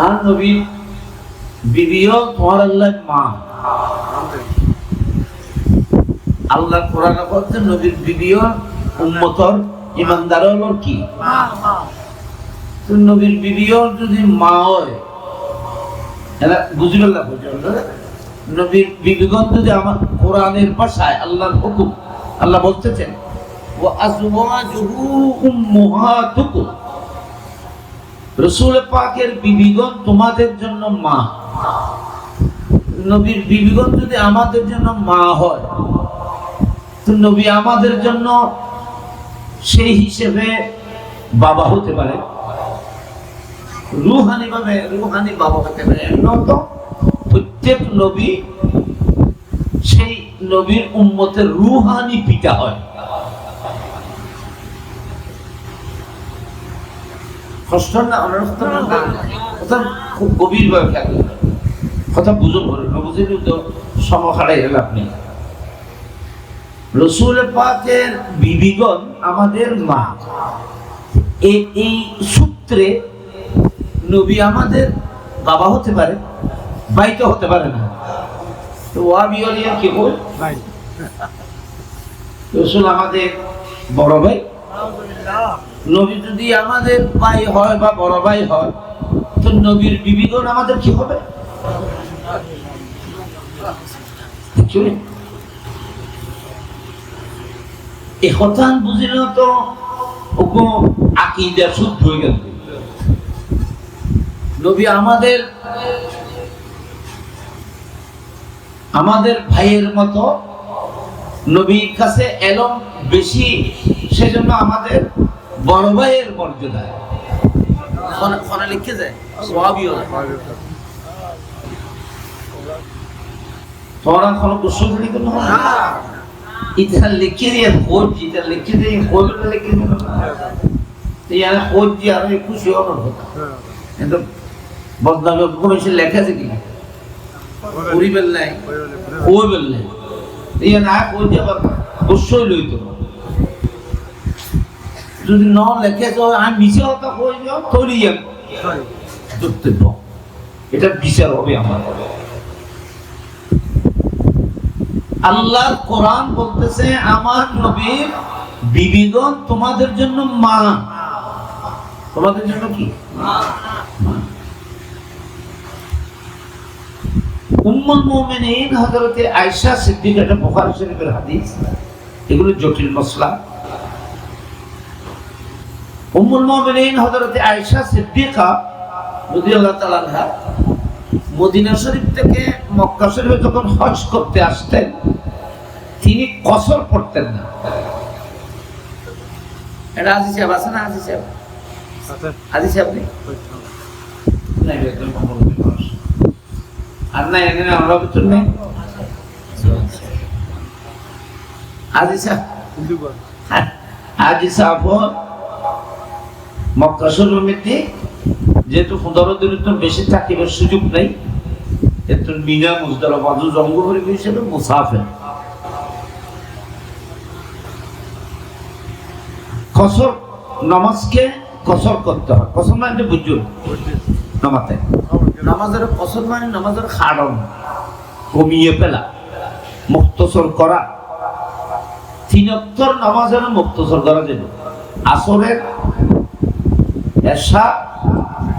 আর নবীর বিবিও তোমার আল্লাহর মা। আল্লাহ কোরআনে বলছেন নবীর বিবিও উম্মতর ইমানদার হলো কি মা। তো নবীর বিবিও যদি মা হয় এরা বুঝবেন না, নবীর বিবিগণ যদি আমার কোরআনের ভাষায় আল্লাহর হুকুম, আল্লাহ বলতেছেন ওয়া আজওয়াজুহু উম্মাহাতুকুম, রাসূল পাকের বিবিগণ তোমাদের জন্য মা। নবীর বিবিগণ যদি আমাদের জন্য মা হয় তো নবী আমাদের জন্য সেই হিসেবে বাবা হতে পারে, রুহানি ভাবে রুহানি বাবা হতে পারে। তো প্রত্যেক নবী সেই নবীর উম্মতের রুহানি পিতা হয়। খুব গভীর ভাবে খেয়াল করবেন, কথা বুঝুন, বুঝেনি তো সমখাড়াই হল আপনি। রাসূল পাকের বিবিগণ আমাদের মা, এই সূত্রে নবী আমাদের বাবা হতে পারে, ভাই তো হতে পারে না। তো ওয়াবিয়লিয়া কি বল ভাই, রাসূল আমাদের বড় ভাই। নবী যদি আমাদের ভাই হয় বা বড় ভাই হয় তো নবীর বিবিগণ আমাদের কি হবে? এই কথা বুঝিল তো আকীদা শুদ্ধ হয়ে গেল। নবী আমাদের ভাইয়ের মতো, নবীর কাছে এলম বেশি, সেজন্য আমাদের বড় ভাইয়ের মর্যাদা লিখে যায়। তোরা কোনো গোসল লিখে না, এটা লিখে দিয়ে খোঁজ, এটা লিখে দিয়ে খোঁজ লিখে দিয়ে খোঁজ দিয়ে আরো খুশি হওয়ার কথা। কিন্তু বদনামে কমিশন লেখা আছে কি পরিবেল নাই, কইবেল নাই, ইয়া না কই দিয়ে আবার গোসল লইত। যদি ন লেখে তো আমি মিশে কথা কই দিও তৈরি যুক্তব্য, এটা বিচার হবে আমার। আল্লাহ কোরআন বলতেছে আমার নবীর বিবিগণ তোমাদের জন্য মা। তোমাদের জন্য কি মা? উম্মুল মুমিনিন হযরতে আয়েশা সিদ্দিকা, এটা বুখারী শরীফের হাদিস, এগুলো জটিল মসলা। উম্মুল মুমিনিন হযরতে আয়েশা সিদ্দিকা রাদিয়াল্লাহু তাআলা আনহা মদিনা শরীফ থেকে মক্কা শরীফে যখন হজ করতে আসতেন তিনি কসর পড়তেন না। এটা আজি সাহেব আছে না? আজি সাহেব আছে, আজি সাহেব নেই নাই, একদম আর নাই এখানে আমরা ভিতর নেই। আজি সাহেব, আজি সাহেব মক্কা শরীফে যেহেতু 15 দিনের তো বেশি থাকিবার সুযোগ নাই, এত মিনা মুজদালিফা জঙ্গল হিসেবে মুসাফির। কসর নামাজকে কসর করতে হয়। কসর মানে বুঝুন নামাতে, নামাজের কসর মানে নামাজের খাড়ন কমিয়ে ফেলা, মুক্তসর করা। 3 ওয়াক্তের নামাজের মুক্তসর করা যাবে, আসরের, এশা,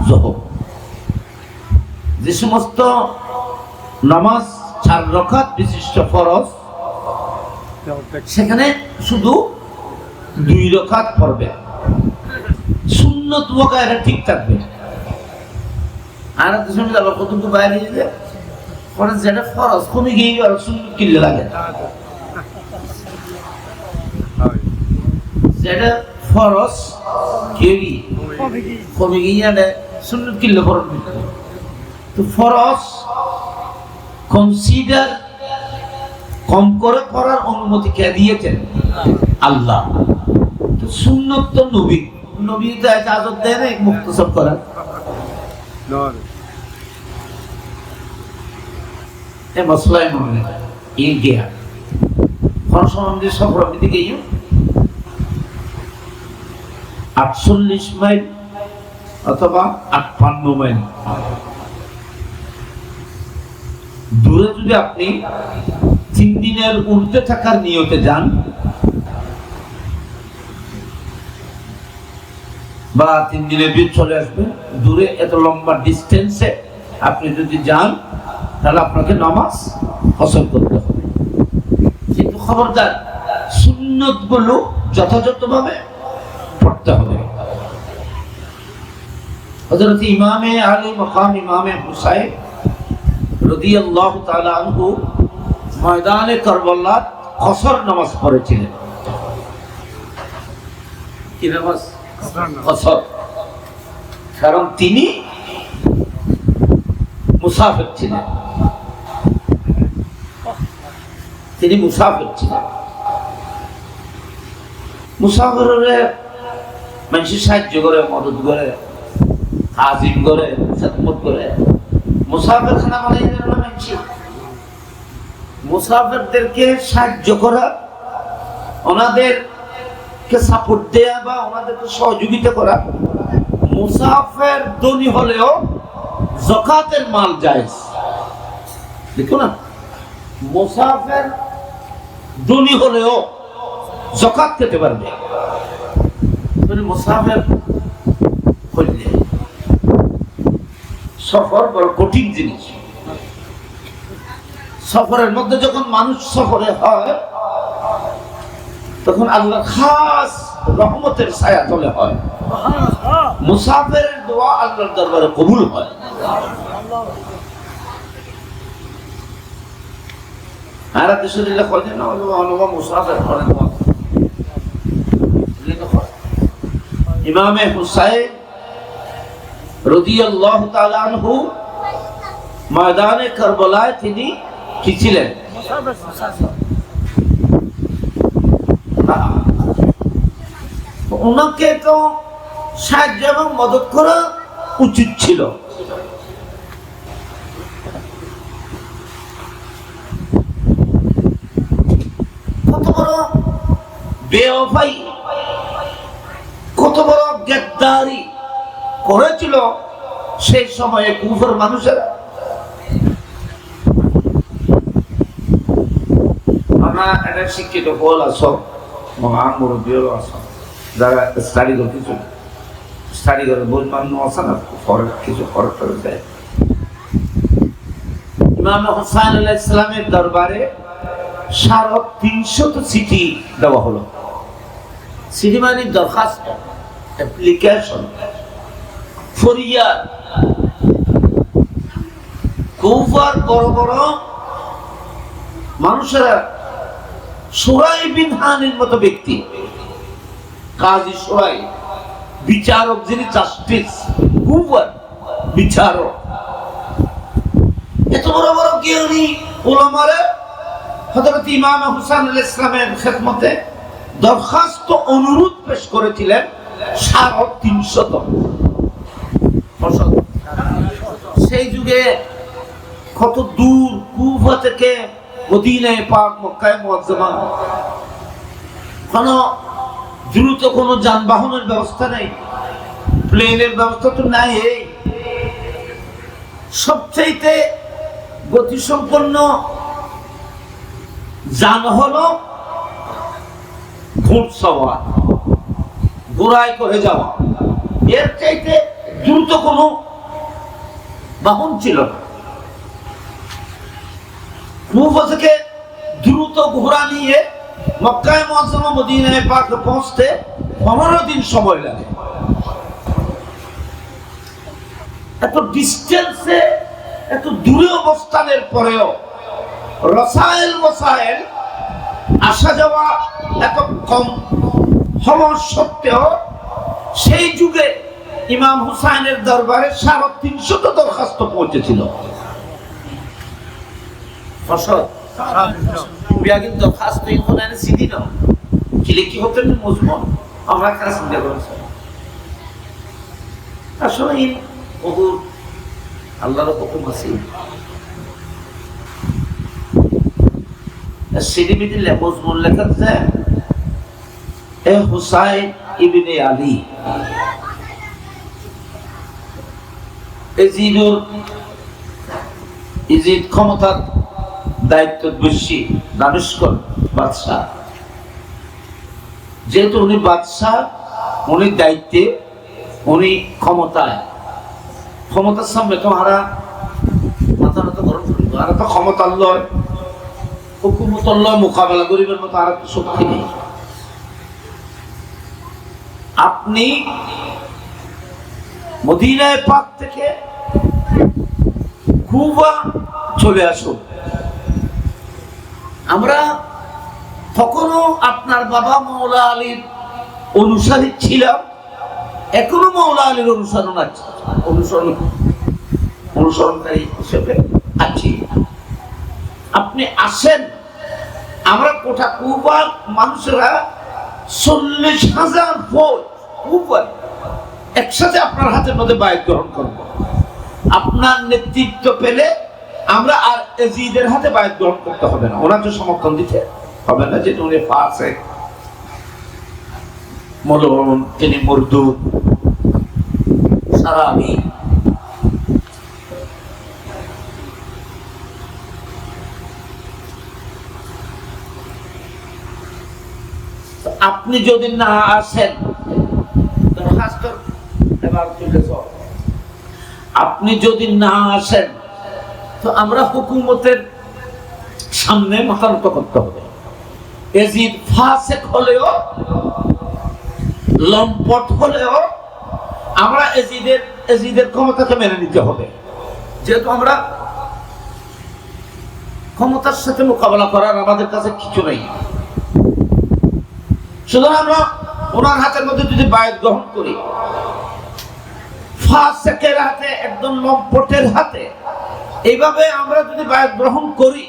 যোহর। যে সমস্ত নামাজ 4 রাকাত বিশিষ্ট ফরজ, সেখানে শুধু 2 রাকাত পড়বে, সুন্নত ওয়াকায়া ঠিক থাকবে। আর একটা সময় যাবো কতটুকু বাইরে যেতে পরে, যেটা ফরজ কমে গিয়ে আর সুন্নত কিনলে লাগে, যেটা ফরজ কমে গিয়ে সুন্নত কিনলে ফরজ। তো ফরজ কনসিডার কম করে পড়ার অনুমতি কে দিয়েছেন? আল্লাহ। তো সুন্নত তো নবী, নবী তো ইজাজত দেন মুক্তসর করার। এই মশলায় মনে এই গিয়া ফরসমানদের সফরের দিকে 48 মাইল অথবা 58 মাইল। দূরে যদি আপনি 3 দিনের উঠতে থাকার নিয়তে যান বা 3 দিনের ভিতর চলে আসবেন, দূরে এত লম্বা ডিস্টেন্সে আপনি যদি যান তাহলে আপনাকে নামাজ হাসিল করতে হবে। কিন্তু খবরদার সুন্নত গুলো যথাযথভাবে পড়তে হবে। হযরত ইমামে আলী মাকাম ইমামে হুসাইন রাদিয়াল্লাহু তাআলা আনহু ময়দানে কারবালা কসর নামাজ পড়েছিলেন। কি নামাজ? কসর। কারণ তিনি মুসাফির ছিলেন, তিনি মুসাফির ছিলেন। মুসাফিরের মানুষের সাহায্য করে, মদত করে, আজিম করে, খেদমত করে। মুসাফির খানা মানে মুসাফিরদেরকে সাহায্য করা, ওনাদেরকে সাপোর্ট দেয়া বা ওনাদেরকে সহযোগিতা করা। মুসাফির ধনী হলেও যাকাতের মাল জায়েজ। দেখো না, মুসাফির ধনী হলেও যাকাত খেতে পারবে। মুসাফির হইলে সফর বড় কঠিন জিনিস। সফরের মধ্যে যখন মানুষ সফরে হয় তখন আল্লাহর খাস রহমতের ছায়া তলে হয়। মুসাফিরের দোয়া আল্লাহর দরবারে কবুল হয়। আর দেশে দিলে কয় না অনুভব মুসাফির করে। ইমামে হুসাইন রাদিয়াল্লাহু তাআলা আনহু ময়দানে কারবালায় তিনি কি ছিলেন? ওনাকে তো সাহায্য এবং মদত করা উচিত ছিল। কত বড় বেওফাই, কত বড় গদ্দারি করেছিল সেই সময়ে কুফর মানুষেরা। আমরা একটা শিক্ষিত বল আছো, মহান মুরব্বীও আছো, যারা স্টাডি করতেছ, স্টাডি করে বই মান্য আছে না, কিছু ফরক করে দেয়। ইমাম হুসাইন আলাইহিস সালামের দরবারে 350 চিঠি দেওয়া হলো। চিঠি মানে দরখাস্ত, অ্যাপ্লিকেশন, ফরিয়াদ। কুফার বড় বড় মানুষেরা, সুরাই বিন হানির মতো ব্যক্তি, কাজী সুরাই, বিচারক যিনি জাস্টিস, কুফার বিচারক, এত বড় বড় জ্ঞানী উলামারা হযরত ইমাম হুসাইন আলাইহিস সালামের খেদমতে দরখাস্ত অনুরোধ পেশ করেছিলেন 350। সেই যুগে কত দূর কুফা থেকে মদিনায়ে পাক, মক্কায়ে মুআজ্জামা, দ্রুত কোনো যানবাহনের ব্যবস্থা নেই, প্লেনের ব্যবস্থা তো নাই। সবচাইতে গতিসম্পন্ন যান হলো ঘোড়সওয়ার, ঘোড়ায় করে যাওয়া। এর চাইতে দ্রুত কোনো বাহন ছিল না। কুফা থেকে দ্রুত ঘোড়া নিয়ে মক্কায়ে মুআজ্জামা মদিনায়ে পাকে পৌঁছতে 15 দিন সময় লাগে। এত ডিস্টেন্সে, এত দূরে অবস্থানের পরেও রসায়েল মসায়েল আসা যাওয়া এত কম হওয়া সত্ত্বেও সেই যুগে ইমাম হুসাইনের দরবারে 350 দরখাস্ত পৌঁছেছিল। দরখাস্ত সিডি না কি লিখি হতেন মজমুন, আমরা কারা চিন্তা করেছি। আসলে আল্লাহর হুকুম আছে। সিডি মিডি মজমুন লেখা যায়, এ হুসাইন ইবনে আলী ইজিদ ক্ষমতার দায়িত্ব বেশি, দামেস্ক বাদশাহ। যেহেতু উনি বাদশাহ, উনি দায়িত্বে, উনি ক্ষমতায়, ক্ষমতার সামনে তোমারা মাথা নত গরম করিব। আর তো ক্ষমতার লয়, হুকুমতর লয় মোকাবেলা করিবার মতো আর একটা শক্তি নেই। আপনি মদিনায় পাক থেকে কুফা চলে আসুন। আমরা তখনও আপনার বাবা মৌলা আলীর অনুসারী ছিলাম, এখনো মৌলা আলীর অনুসরণকারী হিসেবে আছি। আপনি আসেন, আমরা কোঠা কুফার মানুষেরা 40,000 ফৌজ কুফায় একসাথে আপনার হাতের মধ্যে বায়াত গ্রহণ করব। আপনার নেতৃত্ব পেলে আমরা আর এজিদের হাতে বায়াত গ্রহণ করতে হবে না, ওনাকে সমর্থন দিতে হবে না, যেটা উনি ফাসেক, মলউন, তিনি মুরদুদ, সারাবি। আপনি যদি না আসেন, আপনি যদি না আসেন তো আমরা হুকুমতের সামনে মাথা নত করতে হবে। এজিদ ফাসেক হলেও, লম্পট হলেও আমরা এজিদের ক্ষমতাকে মেনে নিতে হবে, যেহেতু আমরা ক্ষমতার সাথে মোকাবেলা করার আমাদের কাছে কিছু নেই। সুতরাং আমরা ওনার হাতের মধ্যে যদি বায়াত গ্রহণ করি, ফাসেকের হাতে, একদম লম্পটের হাতে, এইভাবে আমরা যদি বায়াত গ্রহণ করি,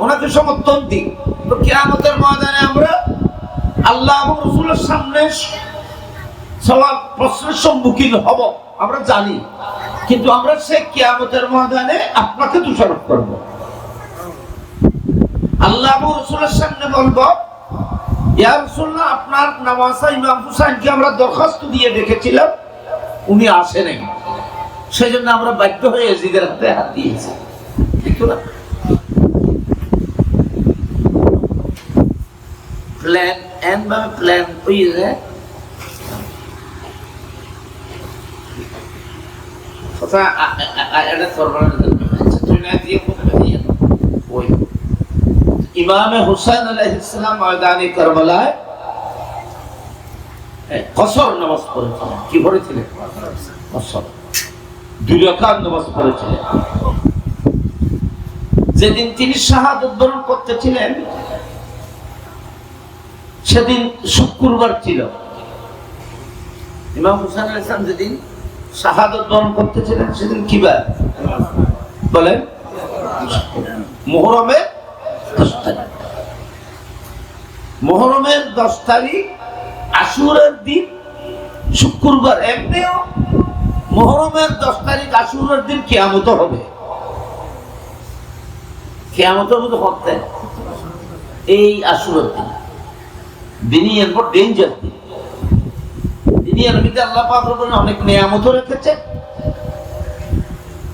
ওনাকে সমর্থন দিই, তো কিয়ামতের ময়দানে আমরা আল্লাহ এবং রাসূলের সামনে সওয়াল প্রশ্নের সম্মুখীন হব, আমরা জানি। কিন্তু আমরা সে কিয়ামতের ময়দানে আপনাকে দোষারোপ করব। আল্লাহ এবং রাসূলের সামনে বলবো, ইয়া রাসূলুল্লাহ, আপনার নওয়াসা ইমাম হুসাইনকে আমরা দরখাস্ত দিয়ে দেখেছিলাম, উনি আসেনি, সেই জন্য আমরা বাধ্য হয়ে এজিদের হাতে হাত দিয়েছি। ঠিক না? প্ল্যান এন্ড বা প্ল্যান হইছে কথা এটা সরবরাহ তুই না দিয়ে কোথায় দিয়ে ওই ইমাম হুসাইন আলাইহিস সালাম ময়দানে কারবালায় কসর নামাজ পড়েছিলেন। কি পড়েছিলেন? কসর, 2 রাকাত নামাজ পড়েছিলেন। যেদিন তিনি শাহাদাত বরণ করতেছিলেন সেদিন শুক্রবার ছিল। ইমাম হুসাইন আলাইহিস সালাম যেদিন শাহাদাত বরণ করতেছিলেন সেদিন কি বার বলেন? মুহররমের 10 তারিখ। মুহররমের 10 তারিখ আশুরার দিন শুক্রবার। এমনিও মুহররমের 10 তারিখ আশুরার দিন কিয়ামত হবে। কিয়ামতের মতো হতে এই আশুরার দিন দুনিয়ার বড় ডেঞ্জার দিন। দুনিয়ার ভিতরে আল্লাহ পাক রব্বুল অনেক নিয়ামত রেখেছে,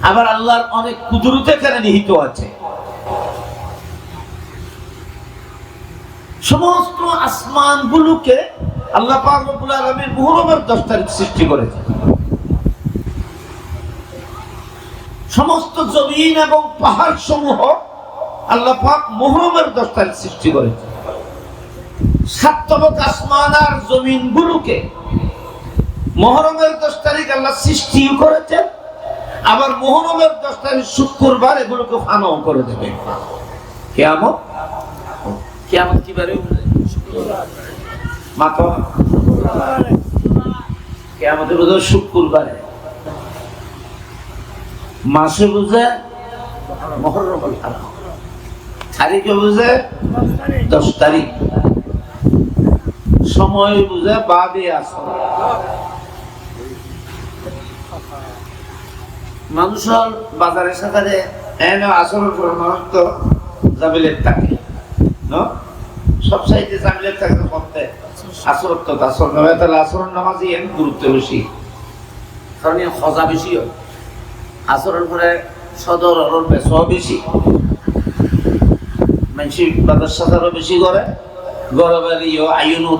আবার আল্লাহর অনেক কুদরত এখানে নিহিত আছে। সমস্ত আসমানগুলোকে আল্লাহ পাক রব্বুল আলামিন মুহররমের 10 তারিখ সৃষ্টি করেছে। সমস্ত জমিন এবং পাহাড় সমূহ আল্লাহ পাক মুহররমের 10 তারিখ সৃষ্টি করেছে। সাতবক আসমান আর জমিনগুলোকে মুহররমের 10 তারিখ আল্লাহ সৃষ্টি করেছেন, আবার মুহররমের 10 তারিখ শুক্রবার এগুলোকে ফানাও করে দেবে। কিয়ামত, কিয়ামত কি বারে? মাত্র কিয়ামত বোধহয় শুক্রবারে। মাসে বুঝে মুহররম, তারিখে বুঝে 10 তারিখ, সময় বুঝে বাদে আসর। মানুষের বাজারে সাথে আসরের পর মানুষ তো জামিলের থাকে না, সব সাইডে জামিলের থাকে করতে আসর তো আসর নয়, তাহলে আসরের নামাজই এর গুরুত্ব বেশি, কারণ খজা বেশি হয়। আসরের পরে সদর হলোর বেশও বেশি, মানুষ বাজার সাজারও বেশি করে, গরবারিও আয়ুনও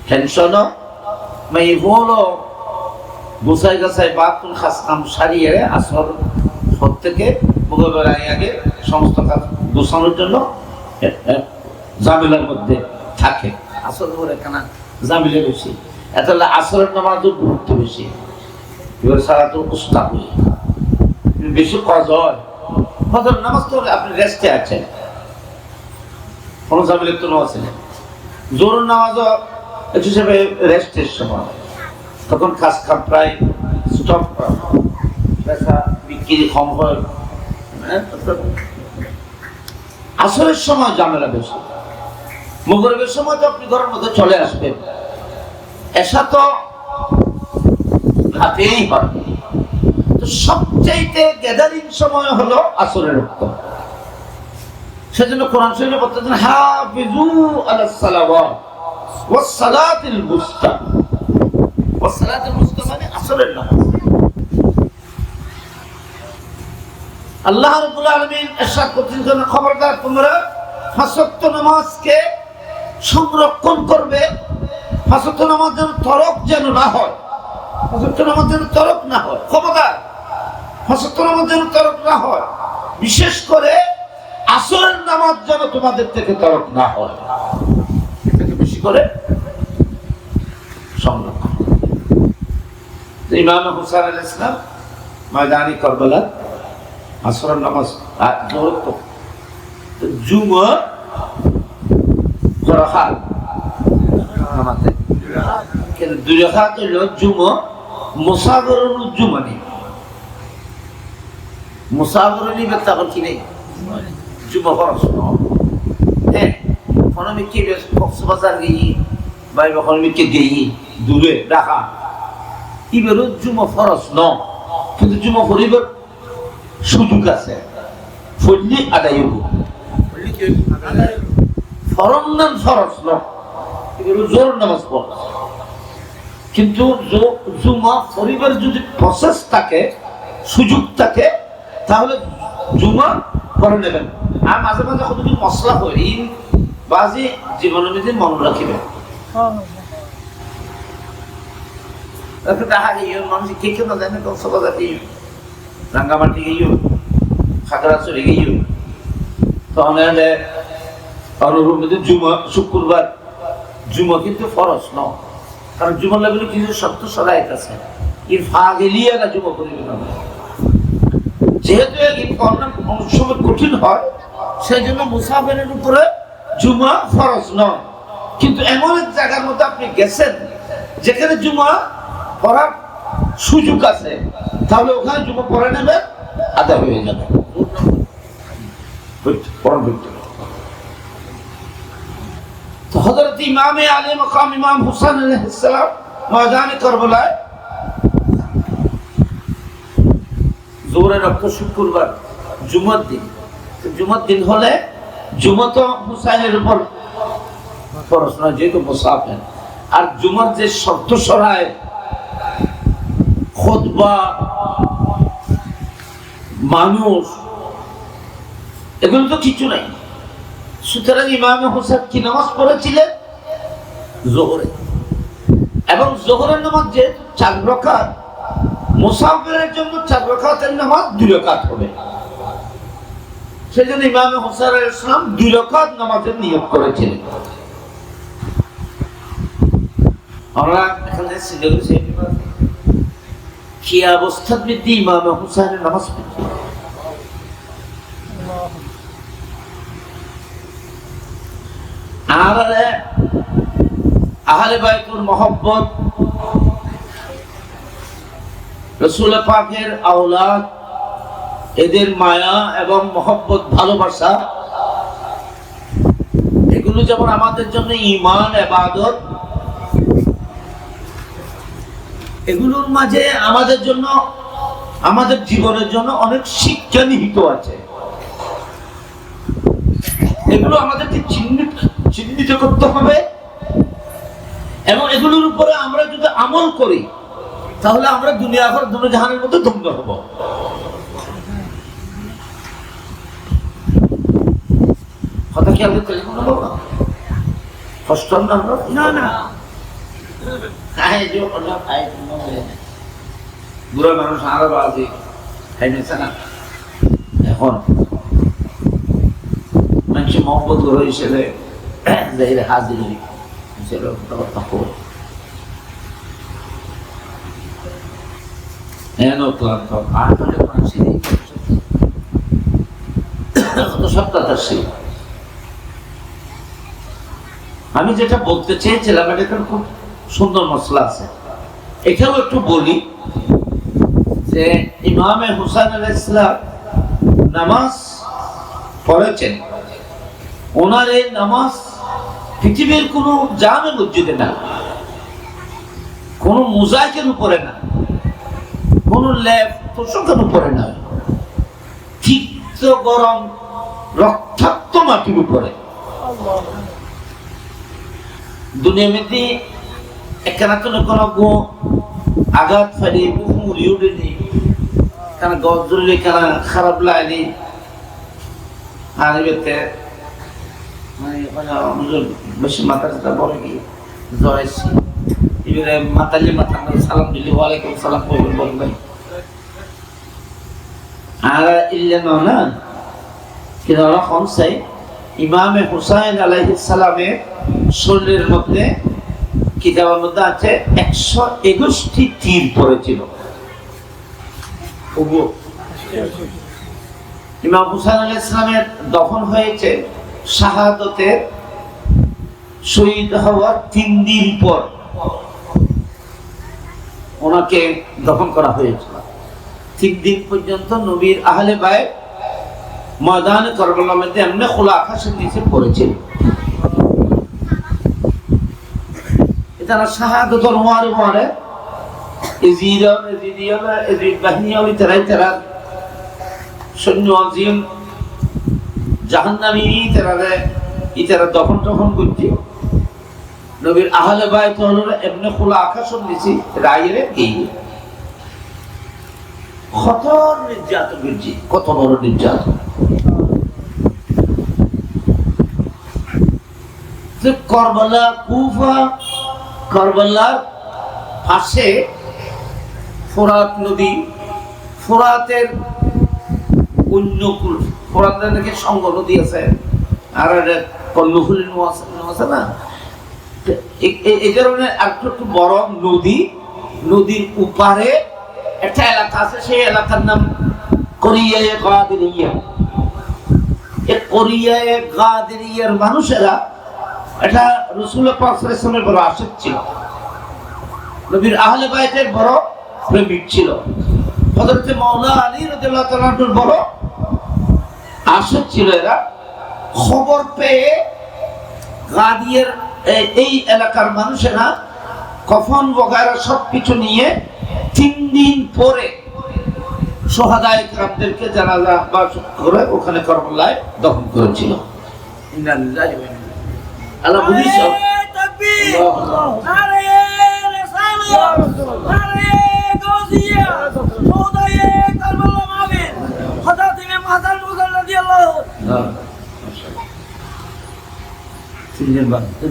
টেনশনও মাই হলো গোছাই গাছাই বাথরুম খাস কাম সারিয়ে আসর থেকে মঙ্গলবার আগে সমস্ত কাজ গোছানোর জন্য জামিলার মধ্যে থাকে। আসর করে কেনা জামিলে বেশি, এত আসরের নামাজও গুরুত্ব বেশি। এবার সারা তো উস্তাদ বেশি কাজ হয়। ফজর নামাজ তো আপনি রেস্টে আছেন, কোনো জামিলের তো নামাজ নেই। জোহর নামাজও একটু হিসেবে রেস্টের সময়, তখন খাস খাপ প্রায় স্টপ পেশা বিক্রি কম হয়। আসরের সময় ঝামেলা বেশি, মাগরিবের সময় তো আপনি ঘরের মধ্যে চলে আসবেন, এসা তো হাতেই হয়। তো সবচাইতে গ্যাদারিং সময় হলো আসরের রক্ত। সেজন্য কোরআন শরীফে বলতেছেন হাফিজু আলাস সালাওয়াত ওয়াস সালাতিল মুস্তা। ওয়াস সালাতিল মুস্তা মানে আসরের নামাজ। আল্লাহ রাব্বুল আলামিন ইরশাদ করতেছেন, খবরদার তোমরা পাঁচ ওয়াক্ত নামাজকে সংরক্ষণ করবে। পাঁচ ওয়াক্ত নামাজ যেন তরক যেন না হয়, পাঁচ ওয়াক্ত নামাজ যেন তরক না হয়। খবরদার পাঁচ ওয়াক্ত নামাজ যেন তরক না হয়, বিশেষ করে আসরের নামাজ যেন তোমাদের থেকে তরক না হয়, এটাকে বেশি করে সংরক্ষণ। ইমাম হুসাইন আলাইহিস সালাম ময়দানে কারবালা আসরের নামাজ তো জুমা রাকাত নামাজে কিন্তু দুই রাকাত হলো জুমা মুসাফিরুল জুমানি। মুসাফিরুল ব্যক্তি আবার কি নেই জুমা ফরজ হ্যাঁ, আমি কি কক্সবাজার গিয়ে বা আমি কি গিয়ে দূরে রাখা এবার জুমা ফরজ ন, কিন্তু জুমা ফরিবার সুযোগ আছে, ফরলি আদায় হইব। ফরজ নাম ফরজ ন, এবার জোর নামাজ ফরজ, কিন্তু জুমা ফরিবার যদি প্রসেস থাকে সুযোগ থাকে তাহলে জুমা করে নেবেন। আর মাঝে মাঝে কতদিন মশলা করি বাজি জীবনের মধ্যে মনে রাখিবে। দেখা গিয়ে মানুষ কে কেউ না জানে কক্সবাজার গিয়ে রাঙ্গামাটি গিয়ে খাগড়াছড়ি গিয়ে তখন জুমা শুক্রবার জুমা কিন্তু ফরজ ন, কারণ জুমার লাগলে কিছু শর্ত সরাইত আছে, এর ফা গেলিয়ে না জুমা করিবে না। যেহেতু অনেক সময় কঠিন হয় সেই জন্য মুসাফিরের উপরে জুমা ফরজ নয়, কিন্তু এমন এক জায়গার মধ্যে আপনি গেছেন যেখানে জুমা পড়ার সুযোগ আছে, তাহলে ওখানে জুমা পড়ে নেবে, আদায় হয়ে যাবে। তো হযরত ইমামে আলী মাকাম ইমাম হুসাইন আলাইহিস সালাম ময়দানে কারবালায় জোহরের রক্ত শুক্রবার জুমার দিন, জুমার দিন হলে জুমা তো হুসাইনের উপর ফরজ নয় যেহেতু মুসাফির। আর জুমার যে শর্ত সরায় খুতবা মানুষ এগুলো তো কিছু নাই। সুতরাং ইমাম হুসাইন কি নামাজ পড়েছিলেন জোহরে, এবং জোহরের নামাজ যেহেতু 4 রাকাত, মুসাফিরের জন্য 4 রাকাতের নামাজ 2 রাকাত হবে। সেজন্য ইমাম হুসাইন আলাইহিস সালাম 2 রাকাত নামাজের নিয়ত করেছিলেন। আমরা এখানে সিলেবাসে কি অবস্থা বৃদ্ধি ইমাম হুসাইনের নামাজ পড়ছে। আর আহলে বাইতুল মহব্বত, রাসূল পাকের আওলাদ, এদের মায়া এবং মহব্বত ভালোবাসা এগুলো যেমন আমাদের জন্য ঈমান ইবাদত, এগুলোর মাঝে আমাদের জন্য আমাদের জীবনের জন্য অনেক শিক্ষা নিহিত আছে। এগুলো আমাদেরকে চিহ্নিত করতে হবে এবং এগুলোর উপরে আমরা যদি আমল করি তাহলে আমরা দুনিয়া আখিরাত দুনো জাহানের মধ্যে ধন্য হব। কথা কি আপনি টেলিফোন বলবো কষ্ট না না বুড়া মানুষ আরো বাজে খাইছে না। এখন মানুষ মহব্বত হিসেবে হাজির আমি যেটা বলতে চেয়েছিলাম এটা খুব সুন্দর মশলা আছে, এখানেও একটু বলি যে ইমামে হুসাইন আলাইহিস সালাম নামাজ পড়েছেন। ওনার এই নামাজ পৃথিবীর কোন জামে মসজিদে না, কোন মোজাইকের উপরে না, কোন ল্যাব তোষকের উপরে না, তিক্ত গরম রক্তাক্ত মাটির উপরে। দুনিয়া মধ্যে একখানা কোনো আঘাত ফেলে মুড়ি উঠেনি, কেন গজ ধরলে কেন খারাপ লাগেনি, আর এতে বেশি মাথা চাথা বলে কি জড়াইছি, এবারে মাতালে মাথা সালাম দিলি ওয়ালাইকুম সালাম করবেন বলবেন। আর ইল্লে না কিন্তু ওরা কমসাই ইমামে হুসাইন আলাইহিস সালামের শরীরের মধ্যে কিতাবের মধ্যে আছে 121টি তীর পড়েছিল। ইমাম হুসাইন আলাইহিস সালামের দফন হয়েছে শাহাদতের শহীদ হওয়ার 3 দিন পর ওনাকে দফন করা হয়েছিল। 3 দিন পর্যন্ত নবীর আহলে বাইত ময়দানে কারবালার মধ্যে এমনি খোলা আকাশের নিচে পড়েছিল। এটা শাহাদতের ওয়ারে এজিদ বাহিনী তারা সৈন্য আজিম জাহান্নামী তারা দফন টফন করছে। নবীর আহলে বাইত হলো এমনি খোলা আকাশের নিচে রাইরে গিয়ে কত নির্যাতন করছি, কত বড় নির্যাতন। কারবালা কুফা, কারবালার পাশে ফোরাত নদী, ফোরাতের অন্য কুল, ফোরাতের নাকি সঙ্গ নদী আছে, আর কর্ণফুলী আছে না, এই ধরনের একটু বড় নদী, নদীর উপারে একটা এলাকা আছে, সেই এলাকার নাম কোরিয়ায়ে গাদিরিয়া। এই কোরিয়ায়ে গাদিরিয়ার মানুষেরা এটা রাসূল পাক সাল্লাল্লাহু আলাইহি ওয়াসাল্লামের বড় আশিক ছিল, নবীর আহলে বাইতের বড় প্রেমিক ছিল, হযরত মাওলানা আলী রাদিয়াল্লাহু তাআলা আনহুর বড় আশিক ছিল। এরা খবর পেয়ে গাদিয়ার এই এলাকার মানুষেরা কফন বগারা সবকিছু নিয়ে 3 দিন পরে শহাদায়ে কেরামদেরকে জানাজা বা করে ওখানে কারবালায় দফন করেছিল। ইন্না লিল্লাহি ওয়া ইন্না ইলাইহি আল্লাহ বুঝিস তাকবীর নারে রিসালাত নারে গাজিয়া শহাদায়ে কারবালা মাহফিল হযরত ইমাম হাসান মুজাল্লাদ রাদিয়াল্লাহু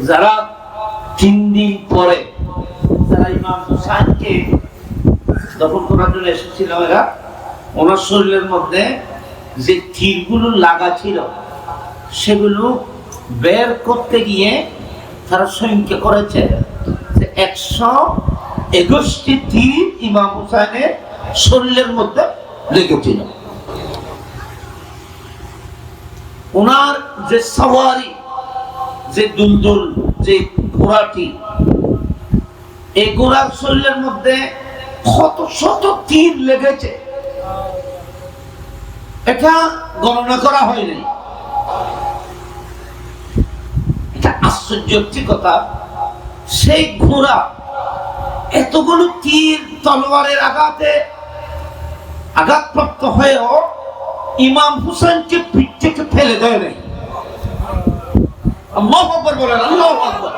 যারা 3 দিন পরে যারা ইমাম হুসাইনকে দফন করার জন্য এসেছিল, এরা ওনার শরীরের মধ্যে যে তীরগুলো লাগা ছিল সেগুলো বের করতে গিয়ে তারা সংখ্যা করেছে 121টি তীর ইমাম হুসাইনের শরীরের মধ্যে লেগেছিল। ওনার যে সওয়ারি, যে দুলদুল, যে ঘোড়াটি, এই ঘোড়ার শরীরের মধ্যে কত শত তীর লেগেছে এটা গণনা করা হয়নি। এটা আশ্চর্যের কথা, সেই ঘোড়া এতগুলো তীর তলোয়ারের আঘাতে আঘাতপ্রাপ্ত হয়েও ইমাম হুসাইনকে পিঠ থেকে ফেলে দেয় নাই। আল্লাহু আকবার বলেন, আল্লাহু আকবার।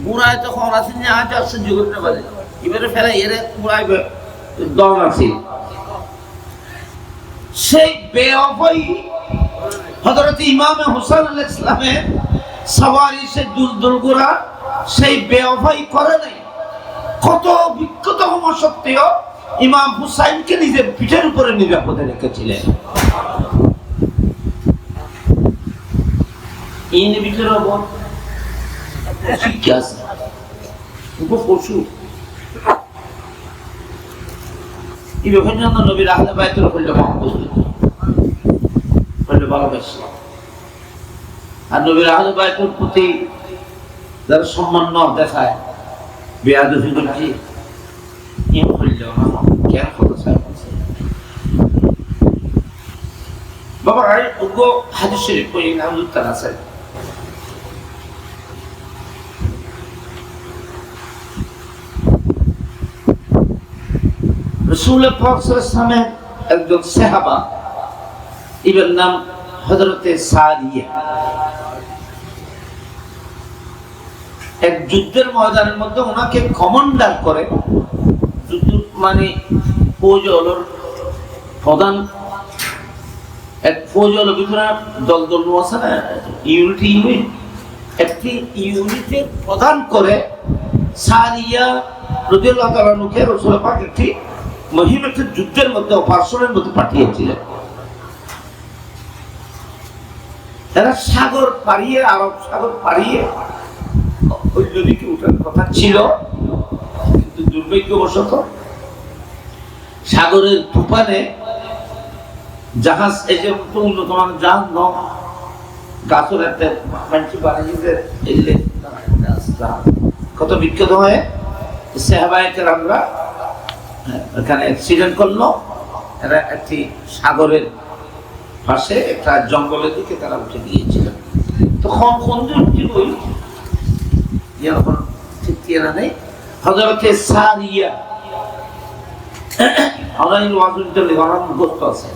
বুড়ায় তখন আছে যে আজ আসছে যুগের বাজে এবারে ফেরা এরে বুড়ায় দল আছে সেই বেওয়াফাই হযরত ইমাম হোসেন আলাইহিস সালামের সওয়ারি সে দুলদুলগুরা সেই বেওয়াফাই করে নাই কত বিক্ষত হওয়া সত্ত্বেও ইমাম হুসাইনকে নিজের পিঠের উপরে নিরাপদে রেখেছিলেন এই ভিতরে শিক্ষা আছে পশু এই বিভিন্ন নবীর আহলে বাইতের হইল মহব্বত হইল ভালোবাসা আর নবীর আহলে বাইতের প্রতি যারা সম্মান দেখায় বেয়াদবি করছি এম হইল না কেন কত চাই বাবা হাদিস শরীফ কই না উত্তর আছে রাসূল পাক সাল্লাল্লাহু আলাইহি ওয়াসাল্লামের একজন সাহাবা ইবন নাম হযরতে সাদিয়া এক যুদ্ধের ময়দানের মধ্যে ওনাকে কমান্ডার করে যুদ্ধ মানে ফৌজের প্রধান এক ফৌজের ভিতরে দল দল আছে না ইউনিট একটি ইউনিটের প্রধান করে সাদিয়া রাদিয়াল্লাহু তাআলা নুকে রাসূল পাক একটি মহিম একটা যুদ্ধের মধ্যে অপারেশনের মধ্যে পাঠিয়েছিলেন এরা সাগর পাড়িয়ে আরব সাগর পাড়িয়ে ওই নদীকে উঠার কথা ছিল কিন্তু দুর্ভাগ্যবশত সাগরের তুফানে জাহাজ এই যে উন্নত মানের জাহাজ গাছের একটা মানুষ বানিয়ে কত বিখ্যাত হয়ে সাহাবায়ে কেরামরা এখানে অ্যাক্সিডেন্ট করলো এরা একটি সাগরের পাশে একটা জঙ্গলের দিকে তারা উঠে গিয়েছিল তখন ওই ঠিক না নেই হযরতে সারিয়া আলাইহিল ওয়াজুল্লাহ মুখস্থ আছে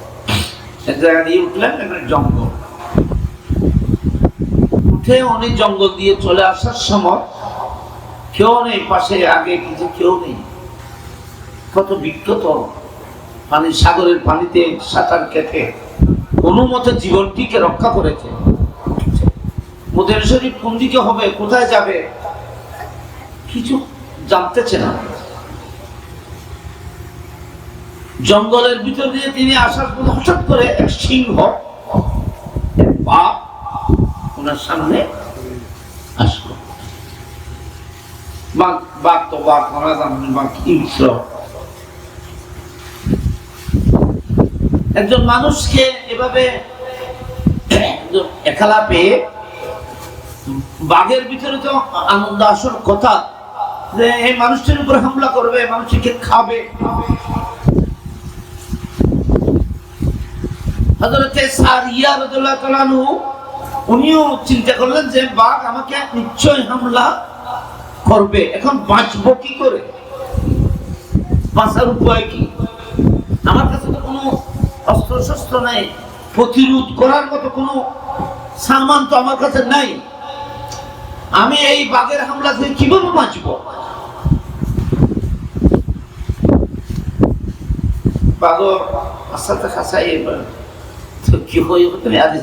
এক জায়গা দিয়ে উঠলেন একটা জঙ্গল উঠে উনি জঙ্গল দিয়ে চলে আসার সময় কেউ নেই পাশে আগে কিছু কেউ নেই কত বিক্ষত পানি সাগরের পানিতে সাঁতার কেটে কোনো মতে জীবনটিকে রক্ষা করেছে মদিনা শরীফ কোন দিকে হবে কোথায় যাবে কিছু জানতেছে না জঙ্গলের ভিতর দিয়ে তিনি আসার পর হঠাৎ করে এক সিংহ বাঘ ওনার সামনে আসলো বাঘ তো বাঘ আমরা জানি বাঘ হিংস্র একজন মানুষকে এভাবে একলা পেয়ে বাঘের ভিতরে তো আনন্দ আসার কথা যে এই মানুষটির উপর হামলা করবে মানুষকে খাবে হযরতে সারিয়া রাদিয়াল্লাহু তাআলা আনহু উনিও চিন্তা করলেন যে বাঘ আমাকে নিশ্চয় হামলা করবে এখন বাঁচবো কি করে বাঁচার উপায় কি আমার কাছে তো কোনো অস্ত্র শস্ত্র নাই প্রতিরোধ করার মতো কোনো সামান তো আমার কাছে নাই আমি এই বাঘের হামলা থেকে কিভাবে বাঁচবো বাঘ আসাতে খাসাই তো কি হয়ে তুমি আজ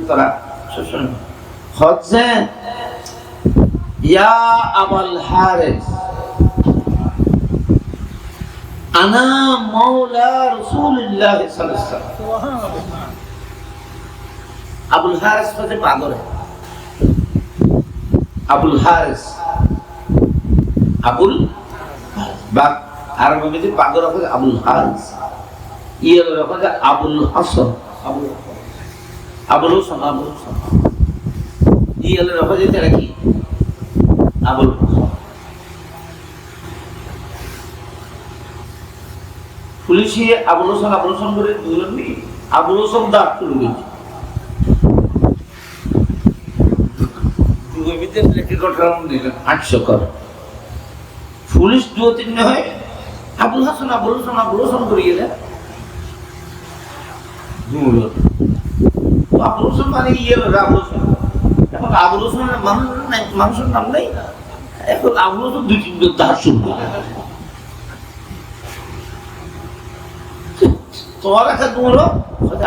তারা হচ্ছে ইয়া আবুল হারিস আনা মাওলা রাসূলুল্লাহ সাল্লাল্লাহু আলাইহি ওয়াসাল্লাম আবুল হারিস হচ্ছে পাগল আবুল হারিস আবুল বা আরবি মধ্যে পাগল হচ্ছে আবুল হারিস ইয়ের হচ্ছে আবুল হাসান আবুল হাসান ইয়ের হচ্ছে তারা কি আবুল পুলিশে আবুল হাসান করে দুজন নি আবুল হাসান দাঁত তুলে গেছে দুইবিদের লেখে গঠন দিলেন 800 কর পুলিশ দুই তিন হয় আবুল হাসান করে গেলেন আবুল হাসান মানে ইয়ে আবুল হাসান এখন আবুল হোসেনের মানুষের নাম নেই, এখন আবুল হোসেন দুই তিনজন তাহার শুনবে। তোমার কাছে তোমার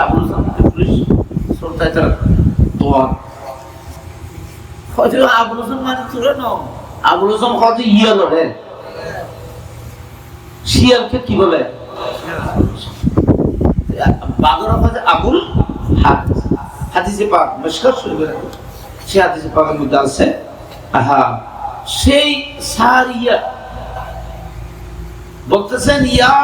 আবুল হোসেন পুলিশ সরকার তোমার হয়তো আবুল হোসেন মানে তুলে নাও, আবুল হোসেন হয়তো ইয়ে লড়ে, শিয়ালকে কি বলে বাগর হচ্ছে আবুল হাদিস, হাদিসে পাক মিশকাত শরীফের সে হাদিসে পাকের মধ্যে আছে। সেই সারিয়া বলতেছেন ইয়া